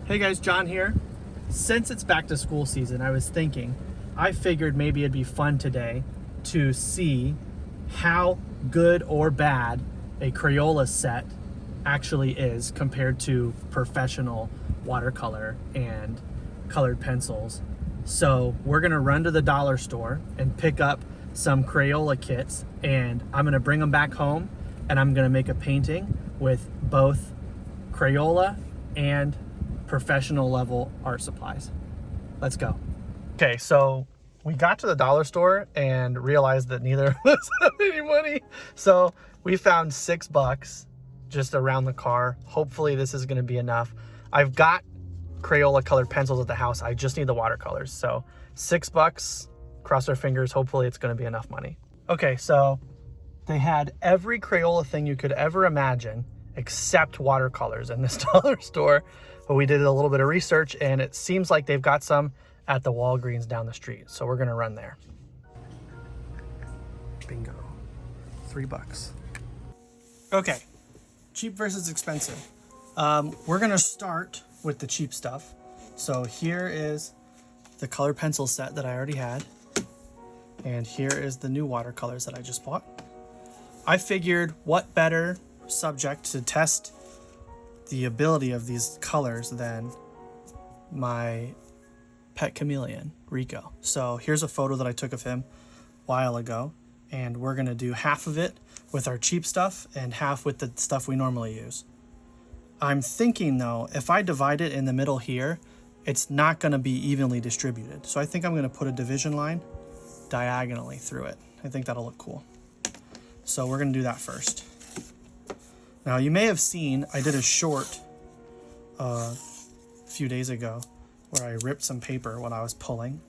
Hey guys, John here. Since it's back to school season, I figured maybe it'd be fun today to see how good or bad a Crayola set actually is compared to professional watercolor and colored pencils. So we're gonna run to the dollar store and pick up some Crayola kits, and I'm gonna bring them back home and I'm gonna make a painting with both Crayola and professional level art supplies. Let's go. Okay, so we got to the dollar store and realized that neither of us have any money. So we found $6 just around the car. Hopefully this is gonna be enough. I've got Crayola colored pencils at the house. I just need the watercolors. So $6, cross our fingers. Hopefully it's gonna be enough money. Okay, so they had every Crayola thing you could ever imagine except watercolors in this dollar store. But we did a little bit of research and it seems like they've got some at the Walgreens down the street. So we're gonna run there. Bingo, $3. Okay, cheap versus expensive. We're gonna start with the cheap stuff. So here is the colored pencil set that I already had. And here is the new watercolors that I just bought. I figured what better subject to test the ability of these colors than my pet chameleon, Rico. So here's a photo that I took of him a while ago, and we're gonna do half of it with our cheap stuff and half with the stuff we normally use. I'm thinking though, if I divide it in the middle here, it's not gonna be evenly distributed. So I think I'm gonna put a division line diagonally through it. I think that'll look cool. So we're gonna do that first. Now you may have seen, I did a short a few days ago where I ripped some paper when I was pulling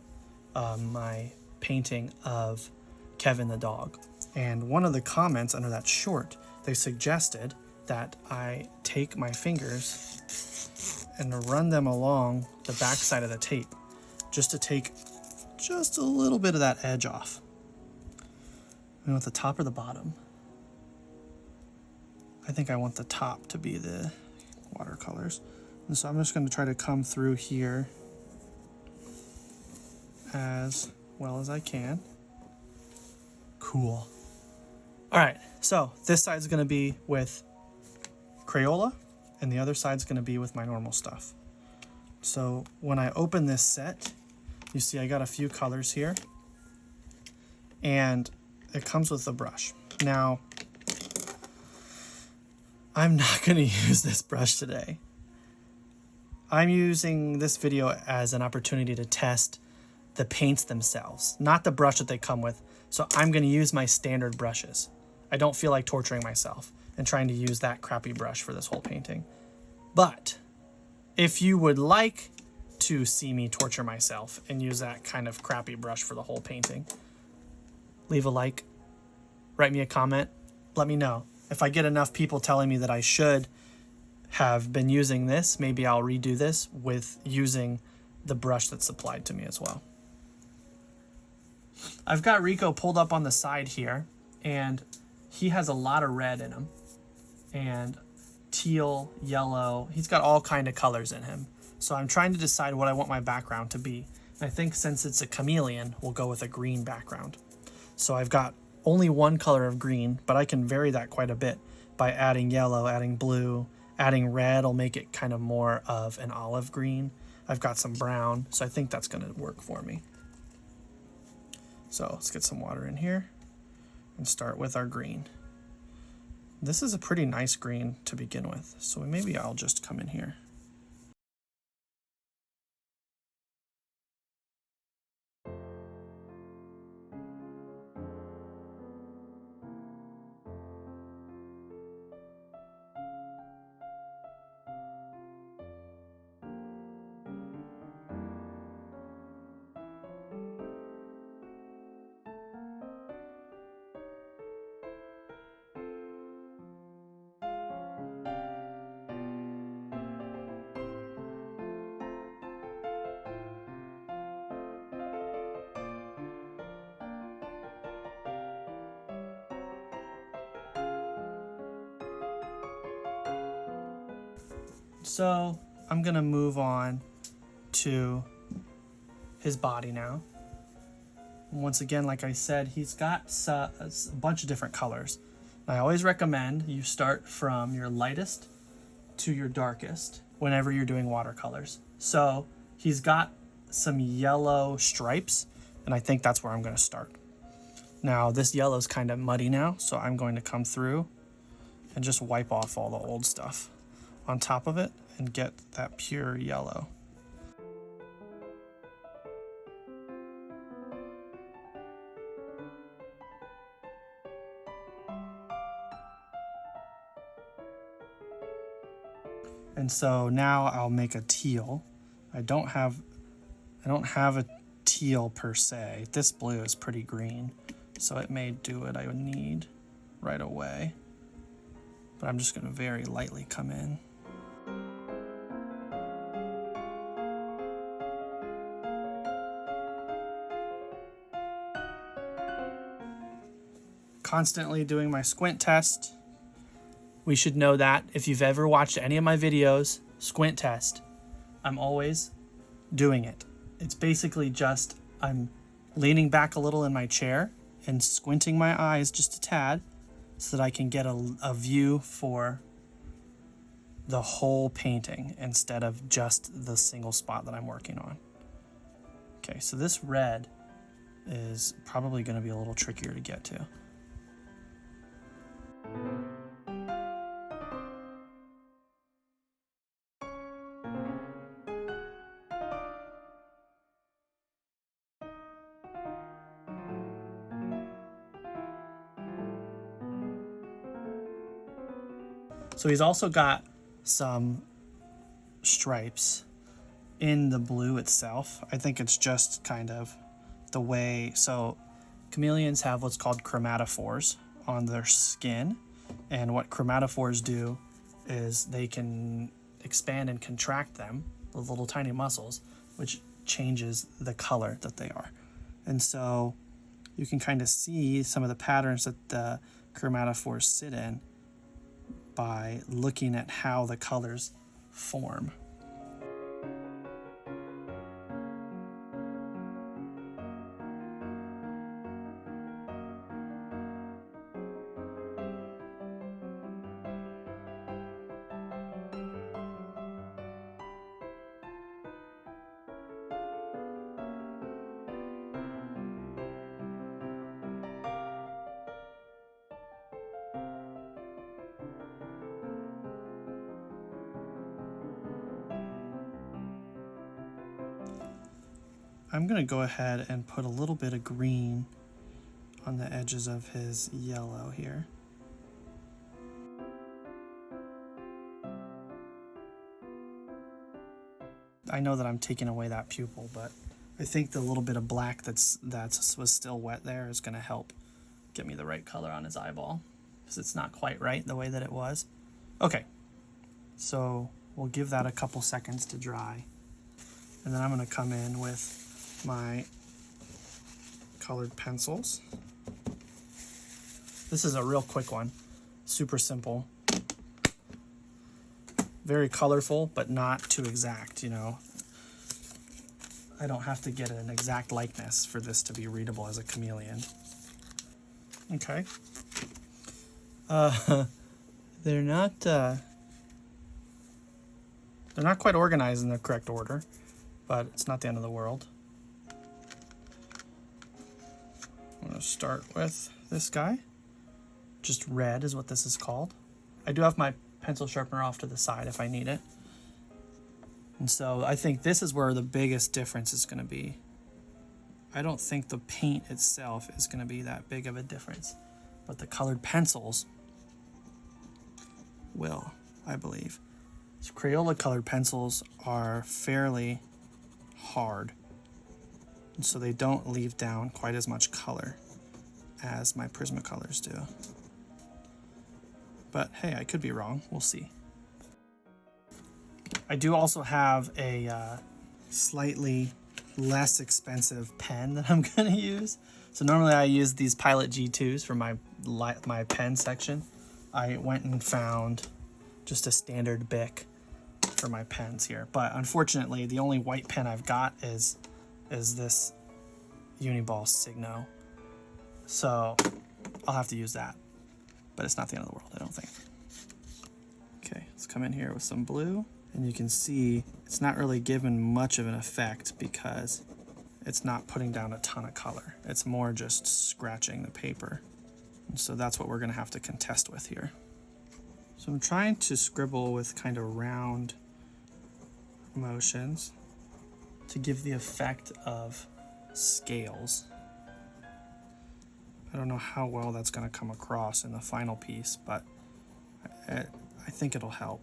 my painting of Kevin the dog. And one of the comments under that short, they suggested that I take my fingers and run them along the back side of the tape just to take just a little bit of that edge off. And with the top or the bottom? I think I want the top to be the watercolors. And so I'm just going to try to come through here as well as I can. Cool. All right, so this side's going to be with Crayola and the other side's going to be with my normal stuff. So when I open this set, you see I got a few colors here and it comes with a brush. Now, I'm not going to use this brush today. I'm using this video as an opportunity to test the paints themselves, not the brush that they come with. So I'm going to use my standard brushes. I don't feel like torturing myself and trying to use that crappy brush for this whole painting. But if you would like to see me torture myself and use that kind of crappy brush for the whole painting, leave a like, write me a comment, let me know. If I get enough people telling me that I should have been using this, maybe I'll redo this with using the brush that's supplied to me as well. I've got Rico pulled up on the side here, and he has a lot of red in him, and teal, yellow. He's got all kind of colors in him. So I'm trying to decide what I want my background to be. And I think since it's a chameleon, we'll go with a green background. So I've got only one color of green, but I can vary that quite a bit by adding yellow, adding blue, adding red will make it kind of more of an olive green. I've got some brown, so I think that's gonna work for me. So let's get some water in here and start with our green. This is a pretty nice green to begin with, so maybe I'll just come in here. So I'm gonna move on to his body now. And once again, like I said, he's got a bunch of different colors. I always recommend you start from your lightest to your darkest whenever you're doing watercolors. So he's got some yellow stripes, and I think that's where I'm gonna start. Now this yellow is kind of muddy now, so I'm going to come through and just wipe off all the old stuff on top of it and get that pure yellow. And so now I'll make a teal. I don't have a teal per se. This blue is pretty green, so it may do what I would need right away. But I'm just gonna very lightly come in. Constantly doing my squint test. We should know that if you've ever watched any of my videos, squint test, I'm always doing it. It's basically just I'm leaning back a little in my chair and squinting my eyes just a tad so that I can get a view for the whole painting instead of just the single spot that I'm working on. Okay, so this red is probably going to be a little trickier to get to. So he's also got some stripes in the blue itself. I think it's just kind of the way, so chameleons have what's called chromatophores on their skin. And what chromatophores do is they can expand and contract them with little tiny muscles, which changes the color that they are. And so you can kind of see some of the patterns that the chromatophores sit in by looking at how the colors form. I'm gonna go ahead and put a little bit of green on the edges of his yellow here. I know that I'm taking away that pupil, but I think the little bit of black that was still wet there is gonna help get me the right color on his eyeball, because it's not quite right the way that it was. Okay, so we'll give that a couple seconds to dry, and then I'm gonna come in with my colored pencils. This is a real quick one, super simple, very colorful, but not too exact, you know. I don't have to get an exact likeness for this to be readable as a chameleon. Okay. They're not quite organized in the correct order, but it's not the end of the world. I'm gonna start with this guy. Just red is what this is called. I do have my pencil sharpener off to the side if I need it. And so I think this is where the biggest difference is gonna be. I don't think the paint itself is gonna be that big of a difference, but the colored pencils will, I believe. So Crayola colored pencils are fairly hard, and so they don't leave down quite as much color as my Prismacolors do. But hey, I could be wrong, we'll see. I do also have a slightly less expensive pen that I'm gonna use. So normally I use these Pilot G2s for my pen section. I went and found just a standard Bic for my pens here. But unfortunately, the only white pen I've got is this Uniball Signo. So I'll have to use that. But it's not the end of the world, I don't think. Okay, let's come in here with some blue. And you can see it's not really given much of an effect because it's not putting down a ton of color. It's more just scratching the paper. And so that's what we're gonna have to contest with here. So I'm trying to scribble with kind of round motions to give the effect of scales. I don't know how well that's gonna come across in the final piece, but I think it'll help.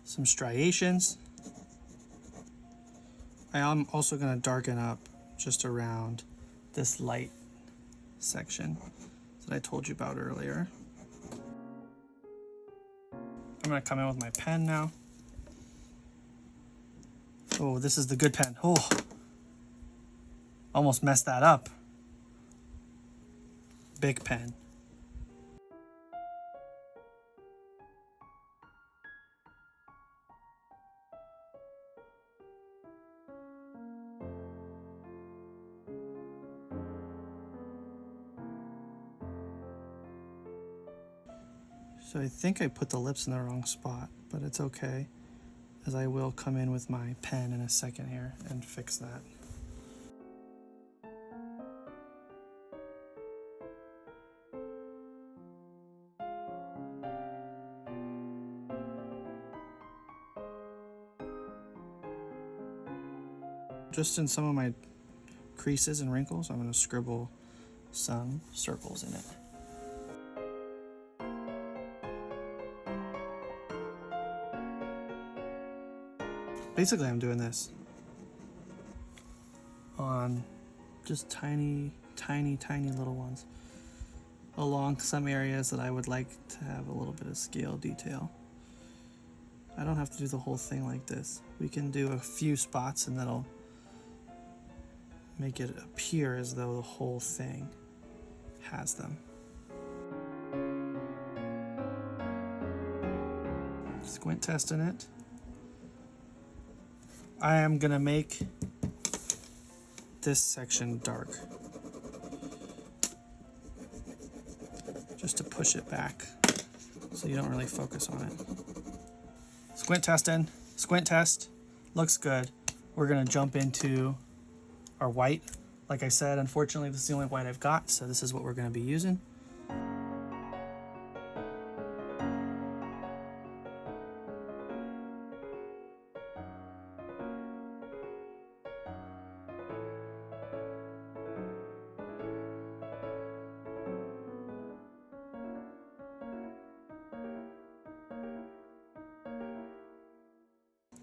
Some striations. I am also going to darken up just around this light section that I told you about earlier. I'm going to come in with my pen now. Oh, this is the good pen. Oh, almost messed that up. Big pen. So I think I put the lips in the wrong spot, but it's okay, as I will come in with my pen in a second here and fix that. Just in some of my creases and wrinkles, I'm going to scribble some circles in it. Basically, I'm doing this on just tiny little ones along some areas that I would like to have a little bit of scale detail. I don't have to do the whole thing like this. We can do a few spots and that'll make it appear as though the whole thing has them. Squint testing it. I am gonna make this section dark, just to push it back so you don't really focus on it. Squint testing, squint test, looks good. We're gonna jump into our white. Like I said, unfortunately this is the only white I've got, so this is what we're gonna be using.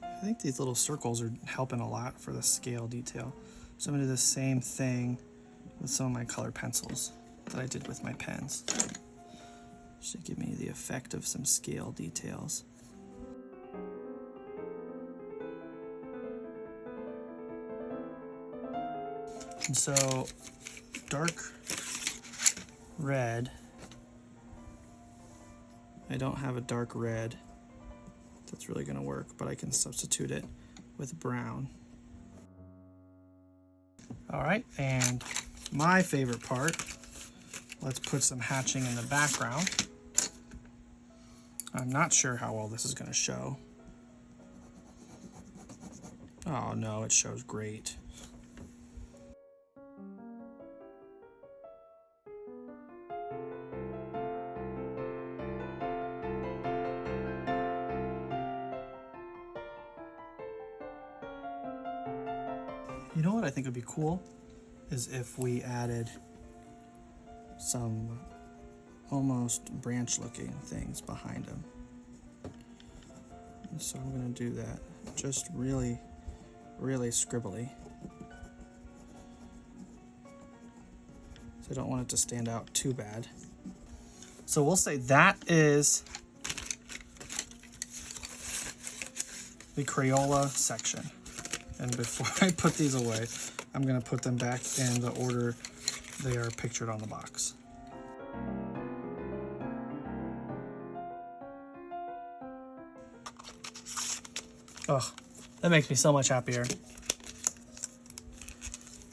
I think these little circles are helping a lot for the scale detail. So I'm going to do the same thing with some of my colored pencils that I did with my pens. Should give me the effect of some scale details. And so dark red, I don't have a dark red that's really going to work, but I can substitute it with brown. All right, and my favorite part, let's put some hatching in the background. I'm not sure how well this is going to show. Oh no, it shows great. You know what I think would be cool is if we added some almost branch looking things behind them. So I'm going to do that just really scribbly. So I don't want it to stand out too bad. So we'll say that is the Crayola section. And before I put these away, I'm gonna put them back in the order they are pictured on the box. Oh, that makes me so much happier.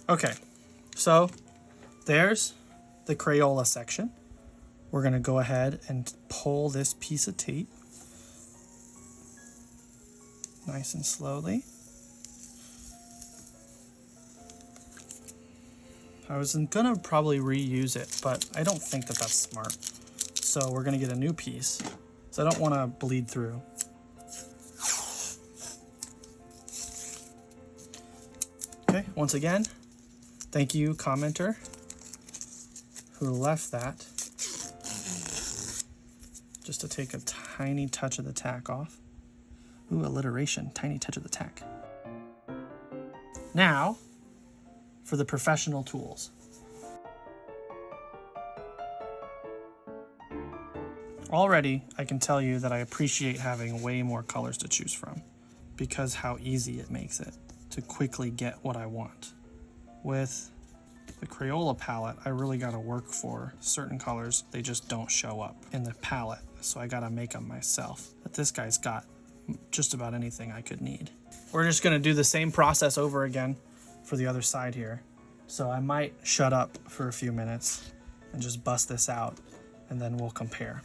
Okay, so there's the Crayola section. We're gonna go ahead and pull this piece of tape nice and slowly. I was gonna probably reuse it, but I don't think that that's smart. So we're gonna get a new piece. So I don't wanna bleed through. Okay, once again, thank you, commenter, who left that just to take a tiny touch of the tack off. Ooh, alliteration, tiny touch of the tack. Now, for the professional tools. Already, I can tell you that I appreciate having way more colors to choose from because how easy it makes it to quickly get what I want. With the Crayola palette, I really gotta work for certain colors. They just don't show up in the palette, so I gotta make them myself. But this guy's got just about anything I could need. We're just gonna do the same process over again for the other side here. So I might shut up for a few minutes and just bust this out, and then we'll compare.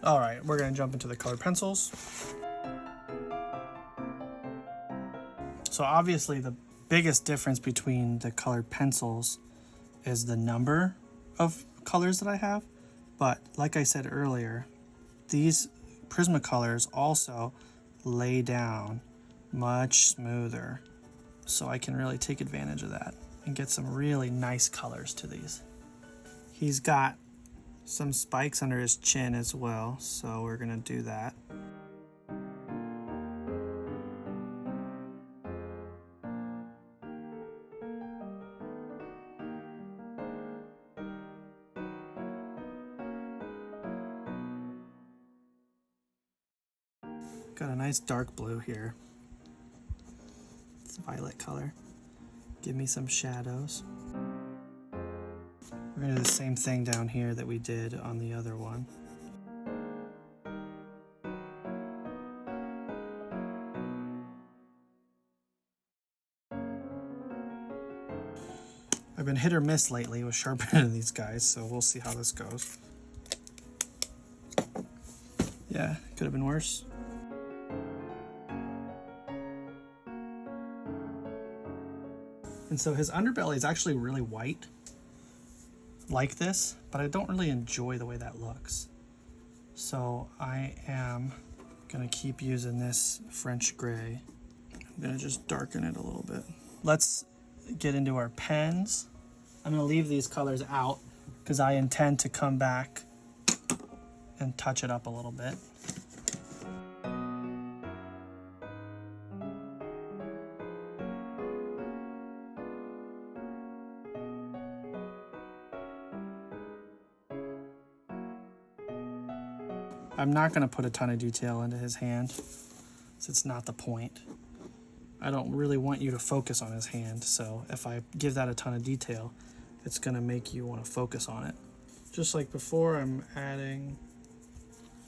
All right, we're gonna jump into the colored pencils. So obviously the biggest difference between the colored pencils is the number of colors that I have. But like I said earlier, these Prismacolors also lay down much smoother. So I can really take advantage of that and get some really nice colors to these. He's got some spikes under his chin as well, so we're gonna do that. Got a nice dark blue here. It's a violet color. Give me some shadows. We're gonna do the same thing down here that we did on the other one. I've been hit or miss lately with sharpening these guys, so we'll see how this goes. Yeah, could have been worse. And so his underbelly is actually really white, like this, but I don't really enjoy the way that looks. So I am gonna keep using this French gray. I'm gonna just darken it a little bit. Let's get into our pens. I'm gonna leave these colors out because I intend to come back and touch it up a little bit. I'm not going to put a ton of detail into his hand, so it's not the point. I don't really want you to focus on his hand, so if I give that a ton of detail, it's going to make you want to focus on it. Just like before, I'm adding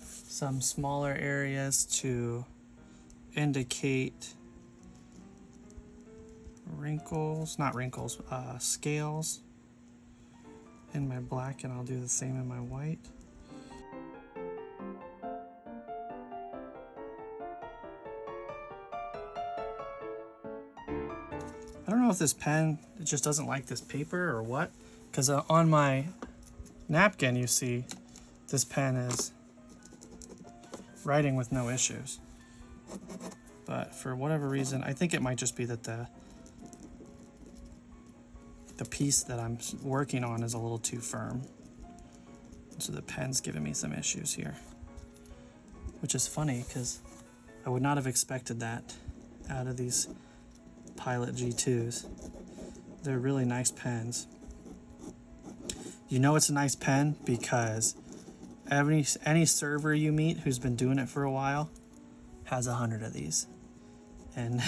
some smaller areas to indicate scales in my black, and I'll do the same in my white. I don't know if this pen, it just doesn't like this paper or what, because on my napkin, you see, this pen is writing with no issues. But for whatever reason, I think it might just be that the piece that I'm working on is a little too firm. So the pen's giving me some issues here, which is funny because I would not have expected that out of these Pilot G2s. They're really nice pens. You know it's a nice pen because any server you meet who's been doing it for a while has 100 of these. And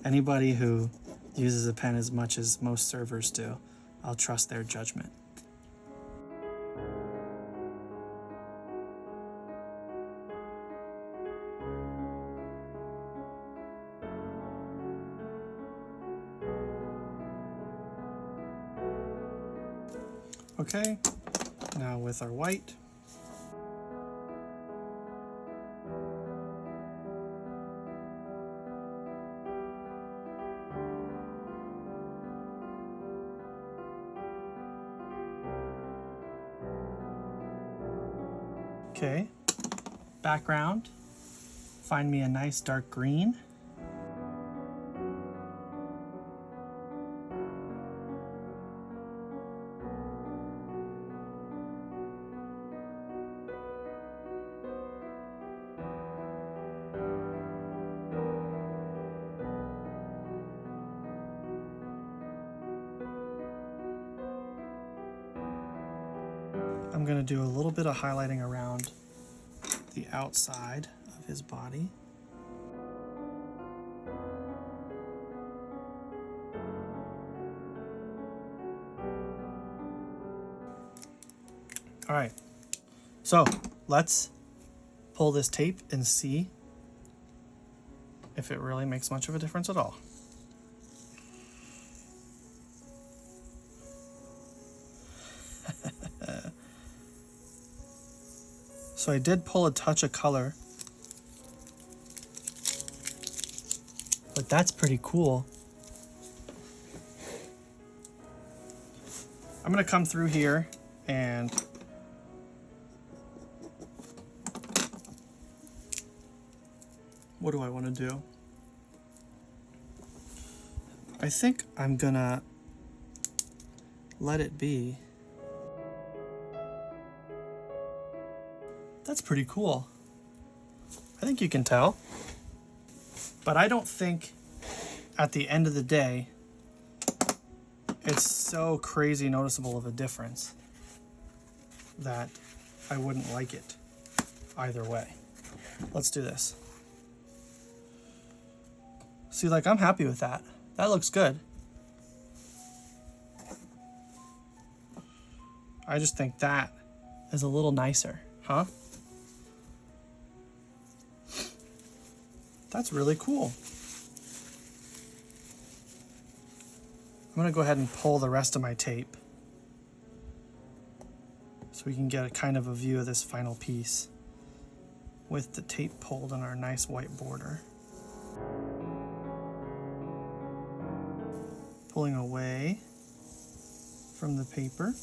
anybody who uses a pen as much as most servers do, I'll trust their judgment. Okay, now with our white. Okay, background, find me a nice dark green. I'm going to do a little bit of highlighting around the outside of his body. All right, so let's pull this tape and see if it really makes much of a difference at all. So I did pull a touch of color, but that's pretty cool. I'm gonna come through here and what do I want to do? I think I'm gonna let it be. That's pretty cool. I think you can tell. But I don't think at the end of the day, it's so crazy noticeable of a difference that I wouldn't like it either way. Let's do this. See, like, I'm happy with that. That looks good. I just think that is a little nicer, huh? That's really cool. I'm gonna go ahead and pull the rest of my tape so we can get a kind of a view of this final piece with the tape pulled on our nice white border. Pulling away from the paper.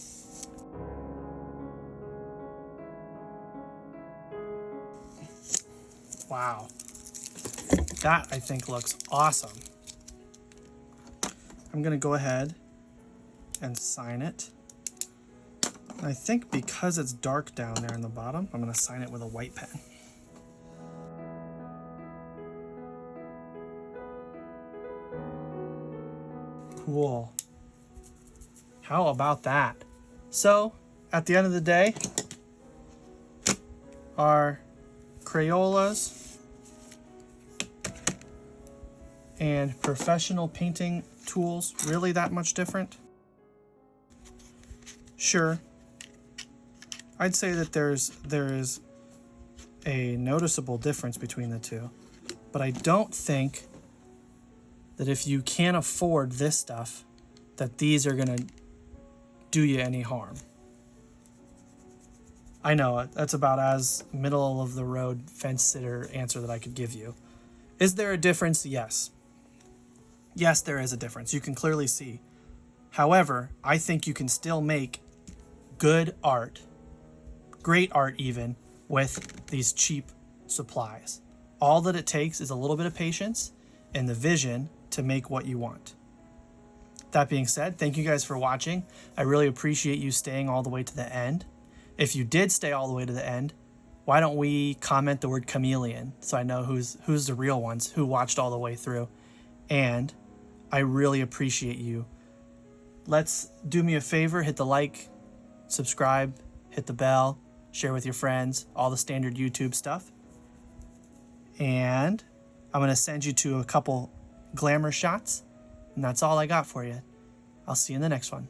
Wow. That, I think, looks awesome. I'm going to go ahead and sign it I think because it's dark down there in the bottom, I'm going to sign it with a white pen. Cool. How about that? So, at the end of the day, are Crayolas and professional painting tools really that much different? Sure. I'd say that there is a noticeable difference between the two, but I don't think that if you can't afford this stuff, that these are gonna do you any harm. I know that's about as middle of the road fence sitter answer that I could give you. Is there a difference? Yes. Yes, there is a difference. You can clearly see. However, I think you can still make good art, great art even, with these cheap supplies. All that it takes is a little bit of patience and the vision to make what you want. That being said, thank you guys for watching. I really appreciate you staying all the way to the end. If you did stay all the way to the end, why don't we comment the word chameleon so I know who's the real ones, who watched all the way through. And I really appreciate you. Let's do me a favor, hit the like, subscribe, hit the bell, share with your friends, all the standard YouTube stuff. And I'm going to send you to a couple glamour shots. And that's all I got for you. I'll see you in the next one.